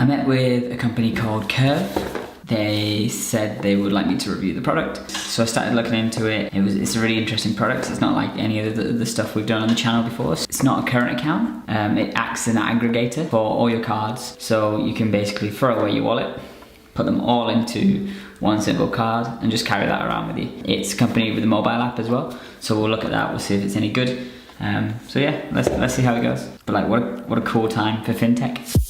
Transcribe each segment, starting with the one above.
I met with a company called Curve. They said they would like me to review the product. So I started looking into it. It's a really interesting product. It's not like any of the stuff we've done on the channel before. It's not a current account. It acts as an aggregator for all your cards. So you can basically throw away your wallet, put them all into one single card and just carry that around with you. It's accompanied with a mobile app as well. So we'll look at that, we'll see if it's any good. So yeah, let's see how it goes. But like, what a cool time for fintech.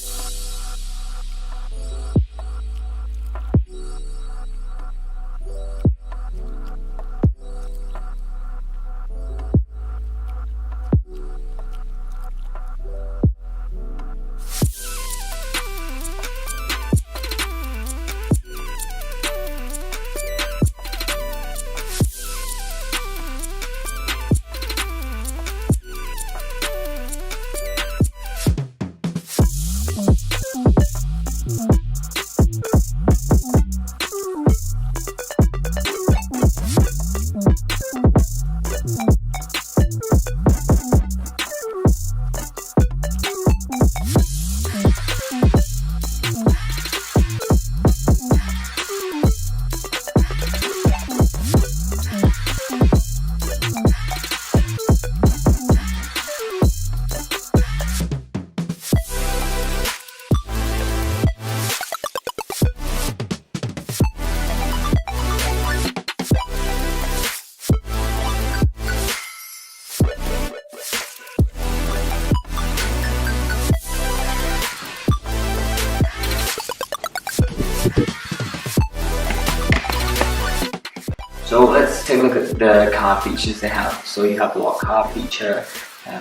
So let's take a look at the card features they have. So you have the lock card feature,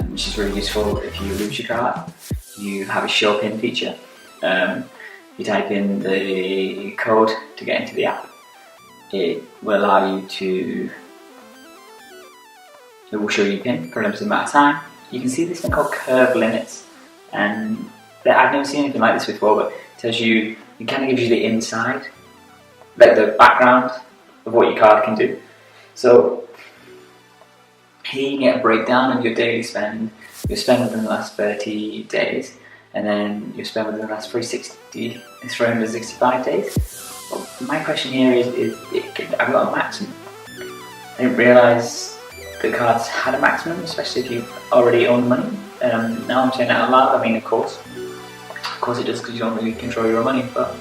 which is really useful if you lose your card. You have a show pin feature. You type in the code to get into the app. It will allow you to, it will show you a pin for a limited amount of time. You can see this thing called curve limits, and I've never seen anything like this before, but it tells you, it kind of gives you the inside, like the background of what your card can do. So here you get a breakdown of your daily spend, your spend within the last 30 days, and then your spend within the last 365 days. Well, my question here is I've got a maximum. I didn't realise the cards had a maximum, especially if you already own money. Now I'm saying that out loud. I mean, of course it does, because you don't really control your own money, but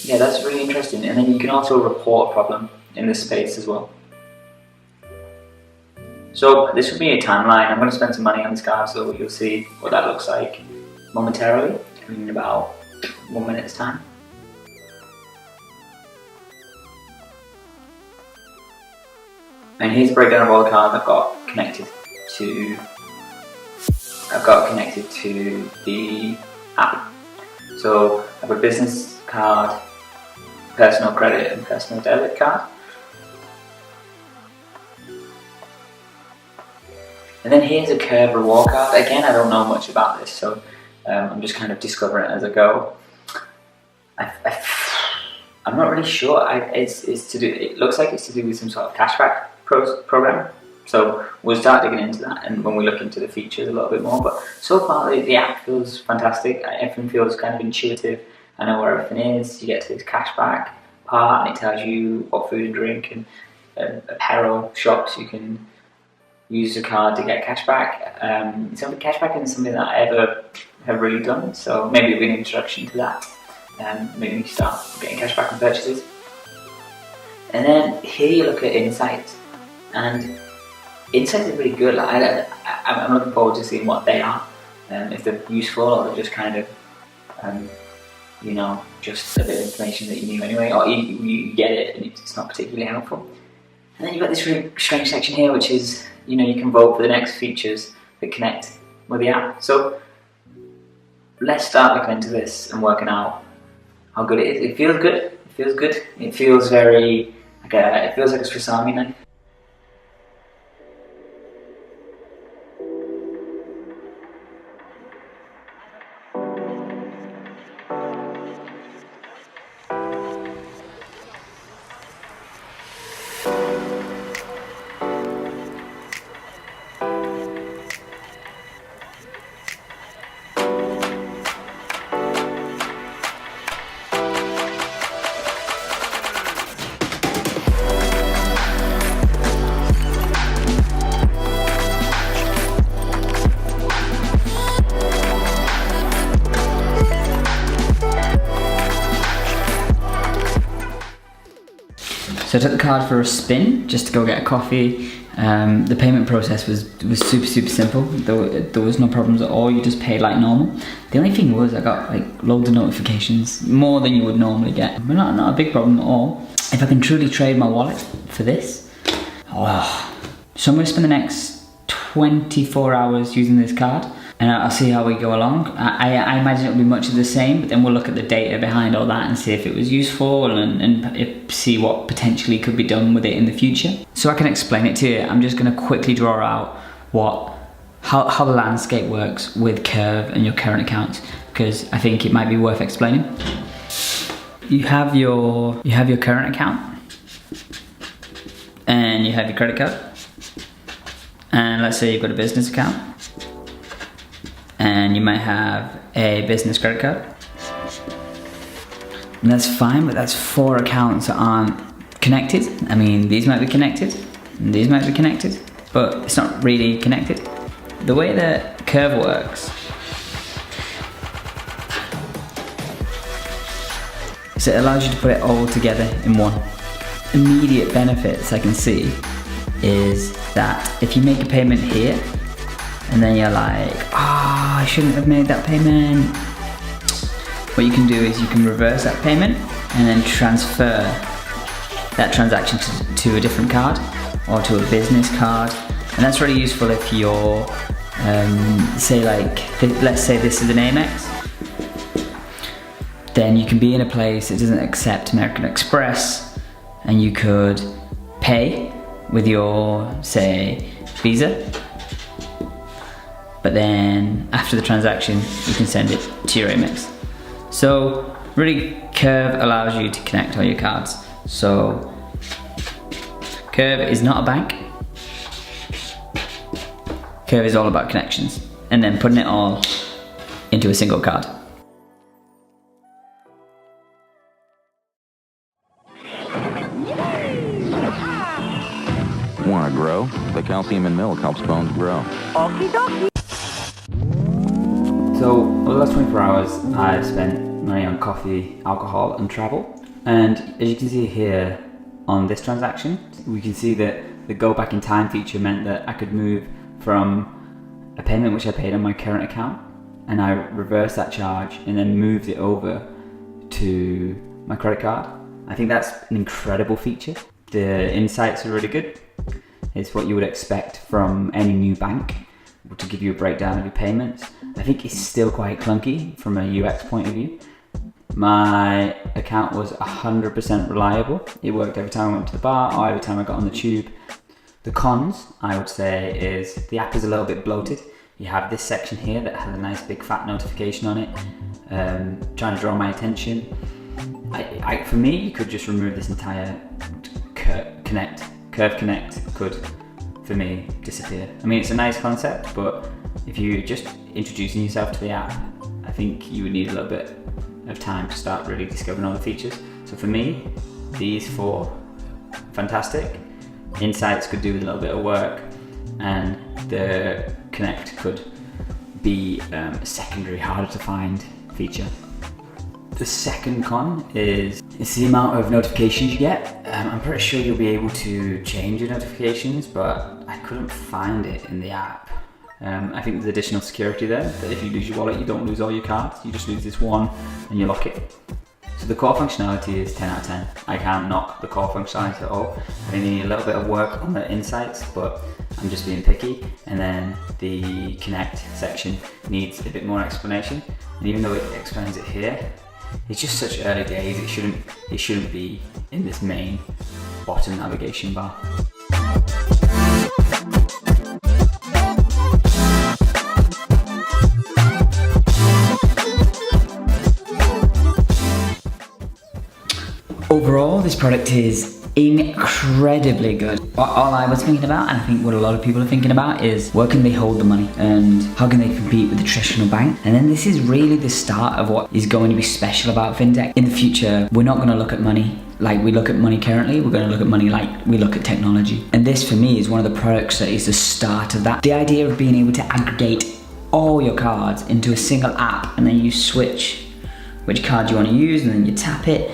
yeah, that's really interesting. And then you can also report a problem in this space as well. So this will be a timeline. I'm going to spend some money on this card, so you'll see what that looks like momentarily in about 1 minute's time. And here's a breakdown of all the cards I've got connected to the app. So I've got a business card, personal credit and personal debit card. And then here's a Curve reward card. Again, I don't know much about this, so I'm just kind of discovering it as I go. I'm not really sure. It's to do. It looks like it's to do with some sort of cashback program. So we'll start digging into that, and when we look into the features a little bit more. But so far, the app feels fantastic. Everything feels kind of intuitive. I know where everything is. You get to this cashback part, and it tells you what food and drink and apparel shops you can use the card to get cashback. Cashback isn't something that I ever have really done, so maybe it'll be an introduction to that. Maybe start getting cashback on purchases. And then here you look at insights, and insights are really good. Like, I'm looking forward to seeing what they are, if they're useful or they're just kind of, just a bit of information that you knew anyway, or you get it and it's not particularly helpful. And then you've got this really strange section here, which is, you can vote for the next features that connect with the app. So let's start looking into this and working out how good it is. It feels good. It feels good. It feels very it feels like a Swiss Army knife. So I took the card for a spin just to go get a coffee. The payment process was super simple. There was no problems at all. You just paid like normal. The only thing was I got like loads of notifications, more than you would normally get. But not a big problem at all. If I can truly trade my wallet for this, so I'm going to spend the next 24 hours using this card, and I'll see how we go along. I imagine it'll be much of the same, but then we'll look at the data behind all that and see if it was useful and see what potentially could be done with it in the future. So I can explain it to you. I'm just going to quickly draw out how the landscape works with Curve and your current accounts, because I think it might be worth explaining. You have your current account, and you have your credit card, and let's say you've got a business account, and you might have a business credit card, and that's fine, but that's 4 accounts that aren't connected. I mean, these might be connected, and these might be connected, but it's not really connected. The way that Curve works, so it allows you to put it all together in one. Immediate benefits I can see is that if you make a payment here, and then you're like, I shouldn't have made that payment. What you can do is you can reverse that payment and then transfer that transaction to a different card or to a business card. And that's really useful if you're, say like, let's say this is an Amex. Then you can be in a place that doesn't accept American Express, and you could pay with your, say, Visa, but then after the transaction you can send it to your Amex. So really, Curve allows you to connect all your cards. So Curve is not a bank. Curve is all about connections and then putting it all into a single card. Want to grow? The calcium in milk helps bones grow. Okie dokie. So over the last 24 hours I've spent money on coffee, alcohol and travel, and as you can see here on this transaction, we can see that the go back in time feature meant that I could move from a payment which I paid on my current account, and I reversed that charge and then moved it over to my credit card. I think that's an incredible feature. The insights are really good. It's what you would expect from any new bank, to give you a breakdown of your payments. I think it's still quite clunky from a UX point of view. My account was 100% reliable. It worked every time I went to the bar or every time I got on the tube. The cons, I would say, is the app is a little bit bloated. You have this section here that has a nice big fat notification on it, trying to draw my attention. For me, you could just remove this entire Curve Connect could, for me, disappear. I mean, it's a nice concept, but if you're just introducing yourself to the app, I think you would need a little bit of time to start really discovering all the features. So for me, these 4, fantastic. Insights could do with a little bit of work, and the Connect could be a secondary, harder to find feature. The second con is it's the amount of notifications you get. I'm pretty sure you'll be able to change your notifications, but I couldn't find it in the app. I think there's additional security there, that if you lose your wallet, you don't lose all your cards, you just lose this one and you lock it. So the core functionality is 10 out of 10. I can't knock the core functionality at all. I need a little bit of work on the insights, but I'm just being picky. And then the Connect section needs a bit more explanation. And even though it explains it here, it's just such early days, it shouldn't be in this main bottom navigation bar. Overall, this product is incredibly good. All I was thinking about, and I think what a lot of people are thinking about, is where can they hold the money and how can they compete with the traditional bank? And then this is really the start of what is going to be special about fintech. In the future, we're not going to look at money like we look at money currently. We're going to look at money like we look at technology. And this for me is one of the products that is the start of that. The idea of being able to aggregate all your cards into a single app, and then you switch which card you want to use, and then you tap it.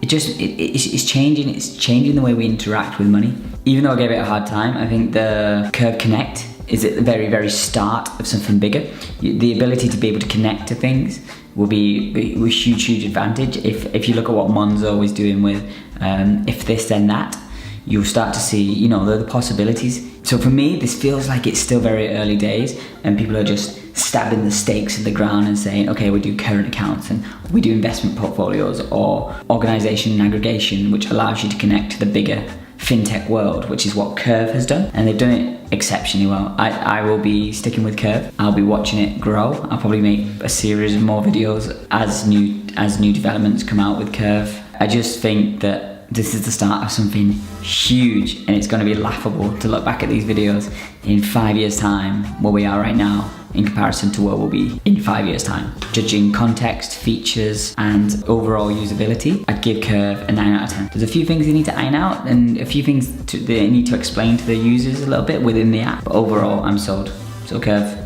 it's changing the way we interact with money. Even though I gave it a hard time, I think the Curve Connect is at the very, very start of something bigger. The ability to be able to connect to things will be a huge advantage. If you look at what Monzo is doing with if this then that, you'll start to see, you know, the possibilities. So for me, this feels like it's still very early days and people are just stabbing the stakes in the ground and saying, okay, we do current accounts and we do investment portfolios or organization and aggregation, which allows you to connect to the bigger fintech world, which is what Curve has done, and they've done it exceptionally well. I will be sticking with Curve. I'll be watching it grow. I'll probably make a series of more videos as new developments come out with Curve. I just think that this is the start of something huge, and it's going to be laughable to look back at these videos in 5 years' time, where we are right now, in comparison to where we'll be in 5 years' time. Judging context, features, and overall usability, I'd give Curve a 9 out of 10. There's a few things they need to iron out, and a few things they need to explain to the users a little bit within the app, but overall, I'm sold. So Curve,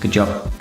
good job.